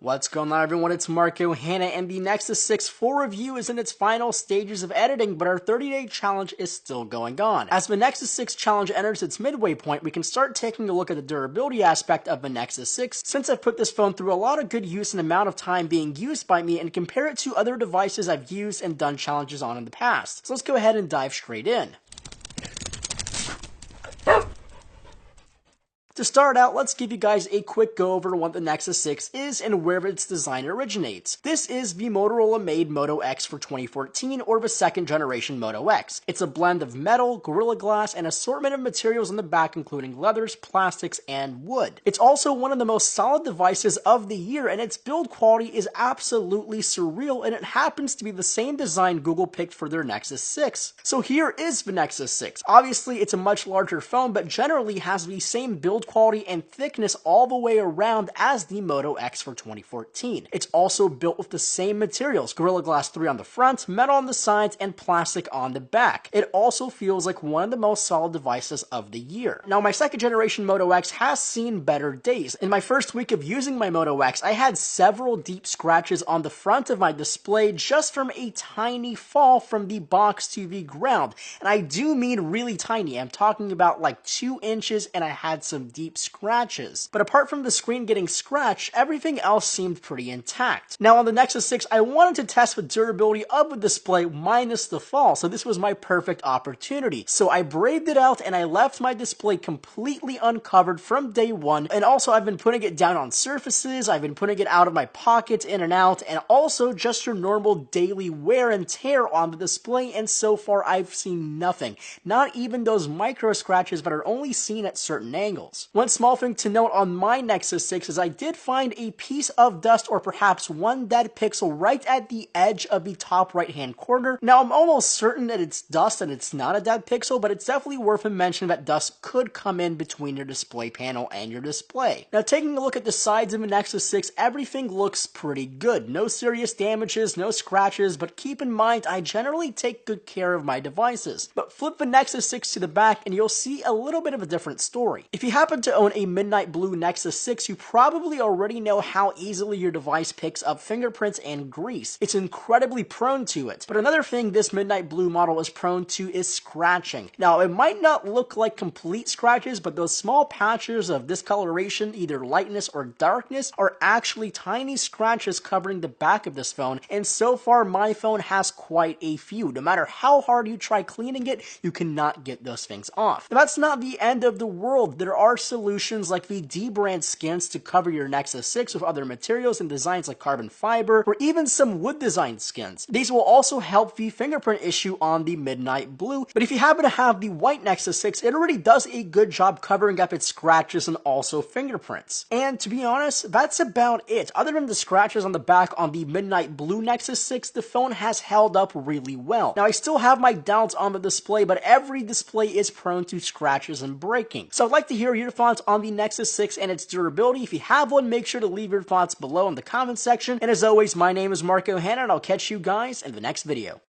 What's going on, everyone? It's Marco Hanna, and the Nexus 6 full review is in its final stages of editing, but our 30-day challenge is still going on. As the Nexus 6 challenge enters its midway point, we can start taking a look at the durability aspect of the Nexus 6, since I've put this phone through a lot of good use and amount of time being used by me, and compare it to other devices I've used and done challenges on in the past. So let's go ahead and dive straight in. To start out, let's give you guys a quick go over what the Nexus 6 is and where its design originates. This is the Motorola-made Moto X for 2014, or the second generation Moto X. It's a blend of metal, Gorilla Glass, and assortment of materials on the back including leathers, plastics, and wood. It's also one of the most solid devices of the year, and its build quality is absolutely surreal, and it happens to be the same design Google picked for their Nexus 6. So here is the Nexus 6. Obviously, it's a much larger phone, but generally has the same build quality and thickness all the way around as the Moto X for 2014. It's also built with the same materials, Gorilla Glass 3 on the front, metal on the sides, and plastic on the back. It also feels like one of the most solid devices of the year. Now, my second generation Moto X has seen better days. In my first week of using my Moto X, I had several deep scratches on the front of my display just from a tiny fall from the box to the ground. And I do mean really tiny. I'm talking about like 2 inches, and I had some deep scratches. But apart from the screen getting scratched, everything else seemed pretty intact. Now on the Nexus 6, I wanted to test the durability of the display minus the fall, so this was my perfect opportunity. So I braved it out and I left my display completely uncovered from day one, and also I've been putting it down on surfaces, I've been putting it out of my pockets, in and out, and also just your normal daily wear and tear on the display, and so far I've seen nothing. Not even those micro scratches that are only seen at certain angles. One small thing to note on my Nexus 6 is I did find a piece of dust or perhaps one dead pixel right at the edge of the top right hand corner. Now I'm almost certain that it's dust and it's not a dead pixel, but it's definitely worth a mention that dust could come in between your display panel and your display. Now taking a look at the sides of the Nexus 6, everything looks pretty good. No serious damages, no scratches, but keep in mind I generally take good care of my devices. But flip the Nexus 6 to the back and you'll see a little bit of a different story. If you happen to own a midnight blue Nexus 6, you probably already know how easily your device picks up fingerprints and grease. It's incredibly prone to it. But another thing this midnight blue model is prone to is scratching. Now, it might not look like complete scratches, but those small patches of discoloration, either lightness or darkness, are actually tiny scratches covering the back of this phone, and so far my phone has quite a few. No matter how hard you try cleaning it, you cannot get those things off. Now, that's not the end of the world. There are solutions like the D-brand skins to cover your Nexus 6 with other materials and designs like carbon fiber, or even some wood design skins. These will also help the fingerprint issue on the midnight blue, but if you happen to have the white Nexus 6, it already does a good job covering up its scratches and also fingerprints. And to be honest, that's about it. Other than the scratches on the back on the midnight blue Nexus 6, the phone has held up really well. Now I still have my doubts on the display, but every display is prone to scratches and breaking. So I'd like to hear your thoughts on the Nexus 6 and its durability. If you have one, make sure to leave your thoughts below in the comment section. And as always, my name is Marco Hanna, and I'll catch you guys in the next video.